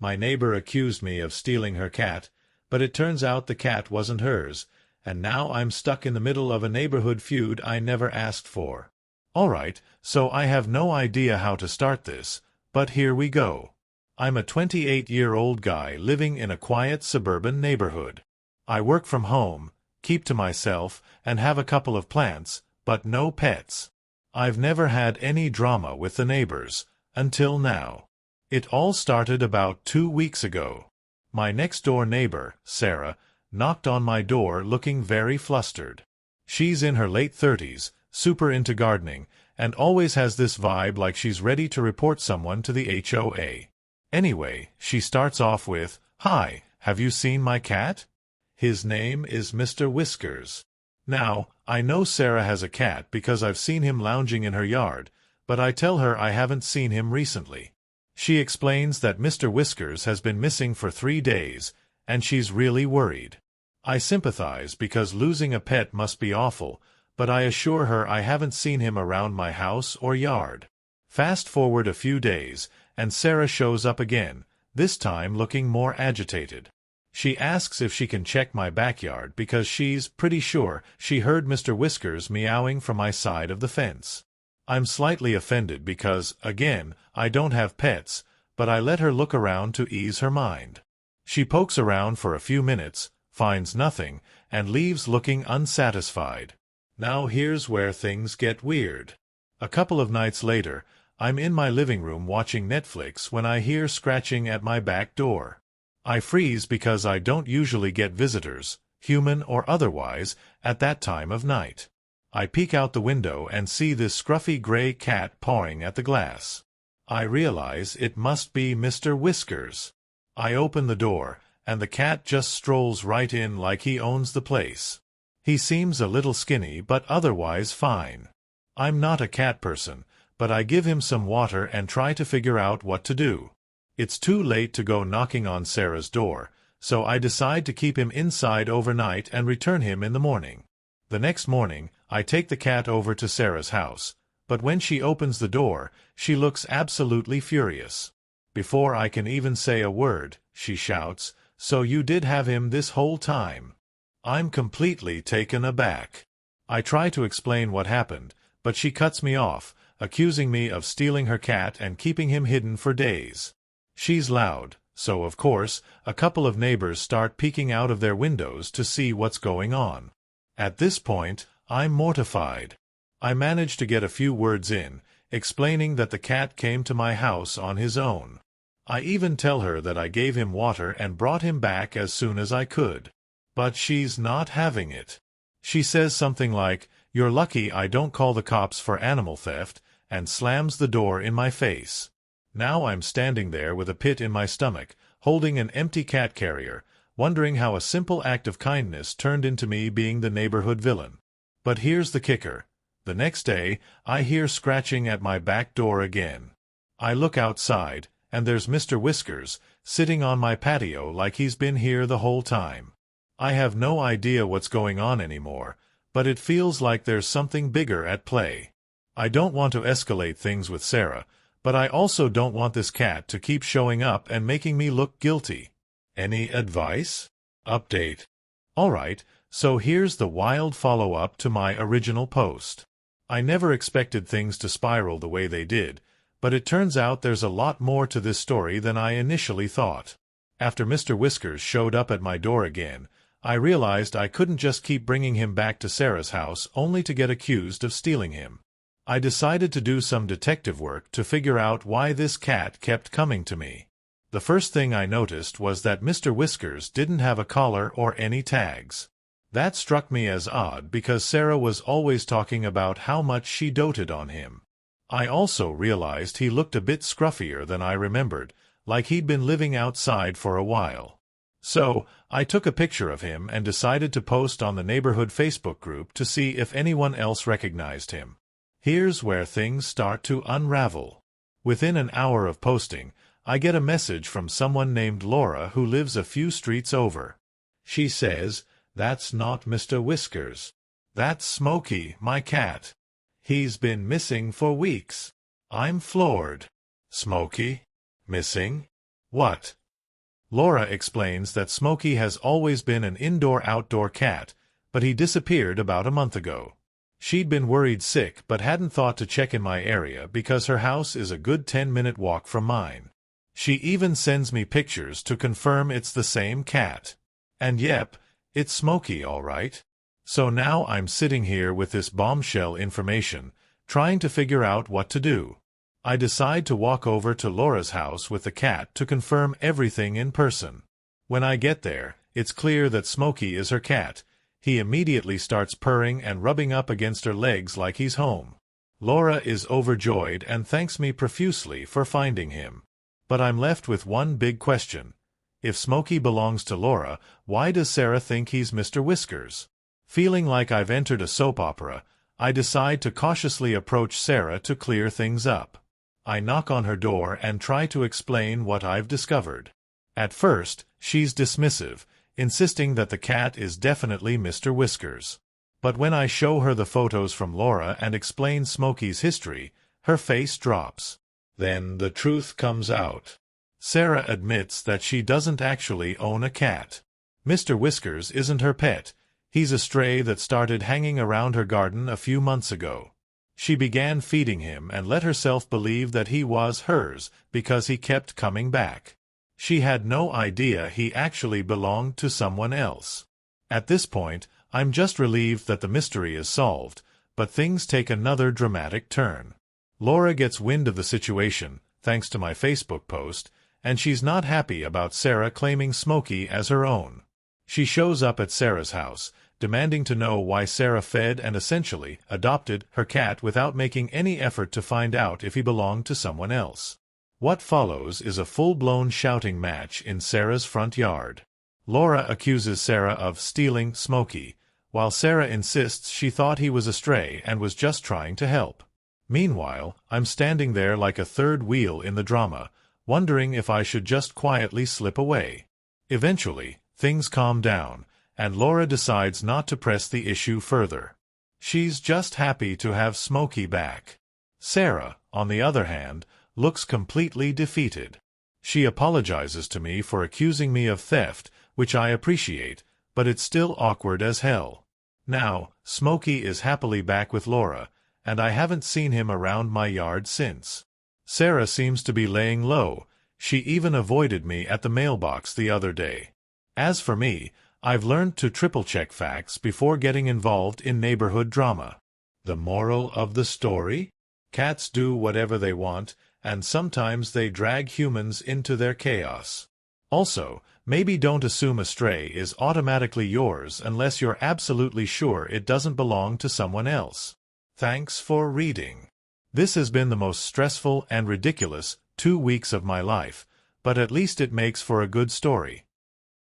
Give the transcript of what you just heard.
My neighbor accused me of stealing her cat, but it turns out the cat wasn't hers, and now I'm stuck in the middle of a neighborhood feud I never asked for. All right, so I have no idea how to start this, but here we go. I'm a 28-year-old guy living in a quiet suburban neighborhood. I work from home, keep to myself, and have a couple of plants, but no pets. I've never had any drama with the neighbors, until now. It all started about 2 weeks ago. My next-door neighbor, Sarah, knocked on my door looking very flustered. She's in her late 30s, super into gardening, and always has this vibe like she's ready to report someone to the HOA. Anyway, she starts off with, "Hi, have you seen my cat? His name is Mr. Whiskers." Now, I know Sarah has a cat because I've seen him lounging in her yard, but I tell her I haven't seen him recently. She explains that Mr. Whiskers has been missing for 3 days, and she's really worried. I sympathize because losing a pet must be awful, but I assure her I haven't seen him around my house or yard. Fast forward a few days, and Sarah shows up again, this time looking more agitated. She asks if she can check my backyard because she's pretty sure she heard Mr. Whiskers meowing from my side of the fence. I'm slightly offended because, again, I don't have pets, but I let her look around to ease her mind. She pokes around for a few minutes, finds nothing, and leaves looking unsatisfied. Now here's where things get weird. A couple of nights later, I'm in my living room watching Netflix when I hear scratching at my back door. I freeze because I don't usually get visitors, human or otherwise, at that time of night. I peek out the window and see this scruffy gray cat pawing at the glass. I realize it must be Mr. Whiskers. I open the door, and the cat just strolls right in like he owns the place. He seems a little skinny but otherwise fine. I'm not a cat person, but I give him some water and try to figure out what to do. It's too late to go knocking on Sarah's door, so I decide to keep him inside overnight and return him in the morning. The next morning, I take the cat over to Sarah's house, but when she opens the door, she looks absolutely furious. Before I can even say a word, she shouts, "So you did have him this whole time?" I'm completely taken aback. I try to explain what happened, but she cuts me off, accusing me of stealing her cat and keeping him hidden for days. She's loud, so of course, a couple of neighbors start peeking out of their windows to see what's going on. At this point, I'm mortified. I manage to get a few words in, explaining that the cat came to my house on his own. I even tell her that I gave him water and brought him back as soon as I could. But she's not having it. She says something like, "You're lucky I don't call the cops for animal theft," and slams the door in my face. Now I'm standing there with a pit in my stomach, holding an empty cat carrier, wondering how a simple act of kindness turned into me being the neighborhood villain. But here's the kicker. The next day, I hear scratching at my back door again. I look outside, and there's Mr. Whiskers, sitting on my patio like he's been here the whole time. I have no idea what's going on anymore, but it feels like there's something bigger at play. I don't want to escalate things with Sarah, but I also don't want this cat to keep showing up and making me look guilty. Any advice? Update. Alright, so here's the wild follow-up to my original post. I never expected things to spiral the way they did, but it turns out there's a lot more to this story than I initially thought. After Mr. Whiskers showed up at my door again, I realized I couldn't just keep bringing him back to Sarah's house only to get accused of stealing him. I decided to do some detective work to figure out why this cat kept coming to me. The first thing I noticed was that Mr. Whiskers didn't have a collar or any tags. That struck me as odd because Sarah was always talking about how much she doted on him. I also realized he looked a bit scruffier than I remembered, like he'd been living outside for a while. So, I took a picture of him and decided to post on the neighborhood Facebook group to see if anyone else recognized him. Here's where things start to unravel. Within an hour of posting, I get a message from someone named Laura who lives a few streets over. She says, "That's not Mr. Whiskers. That's Smokey, my cat. He's been missing for weeks." I'm floored. Smokey? Missing? What? Laura explains that Smokey has always been an indoor-outdoor cat, but he disappeared about a month ago. She'd been worried sick but hadn't thought to check in my area because her house is a good 10-minute walk from mine. She even sends me pictures to confirm it's the same cat. And yep, it's Smokey all right. So now I'm sitting here with this bombshell information, trying to figure out what to do. I decide to walk over to Laura's house with the cat to confirm everything in person. When I get there, it's clear that Smokey is her cat. He immediately starts purring and rubbing up against her legs like he's home. Laura is overjoyed and thanks me profusely for finding him. But I'm left with one big question. If Smokey belongs to Laura, why does Sarah think he's Mr. Whiskers? Feeling like I've entered a soap opera, I decide to cautiously approach Sarah to clear things up. I knock on her door and try to explain what I've discovered. At first, she's dismissive, insisting that the cat is definitely Mr. Whiskers. But when I show her the photos from Laura and explain Smokey's history, her face drops. Then the truth comes out. Sarah admits that she doesn't actually own a cat. Mr. Whiskers isn't her pet. He's a stray that started hanging around her garden a few months ago. She began feeding him and let herself believe that he was hers because he kept coming back. She had no idea he actually belonged to someone else. At this point, I'm just relieved that the mystery is solved, but things take another dramatic turn. Laura gets wind of the situation, thanks to my Facebook post, and she's not happy about Sarah claiming Smokey as her own. She shows up at Sarah's house, demanding to know why Sarah fed and essentially adopted her cat without making any effort to find out if he belonged to someone else. What follows is a full-blown shouting match in Sarah's front yard. Laura accuses Sarah of stealing Smokey, while Sarah insists she thought he was a stray and was just trying to help. Meanwhile, I'm standing there like a third wheel in the drama, wondering if I should just quietly slip away. Eventually, things calm down, and Laura decides not to press the issue further. She's just happy to have Smokey back. Sarah, on the other hand, looks completely defeated. She apologizes to me for accusing me of theft, which I appreciate, but it's still awkward as hell. Now, Smokey is happily back with Laura, and I haven't seen him around my yard since. Sarah seems to be laying low. She even avoided me at the mailbox the other day. As for me, I've learned to triple-check facts before getting involved in neighborhood drama. The moral of the story? Cats do whatever they want, and sometimes they drag humans into their chaos. Also, maybe don't assume a stray is automatically yours unless you're absolutely sure it doesn't belong to someone else. Thanks for reading. This has been the most stressful and ridiculous 2 weeks of my life, but at least it makes for a good story.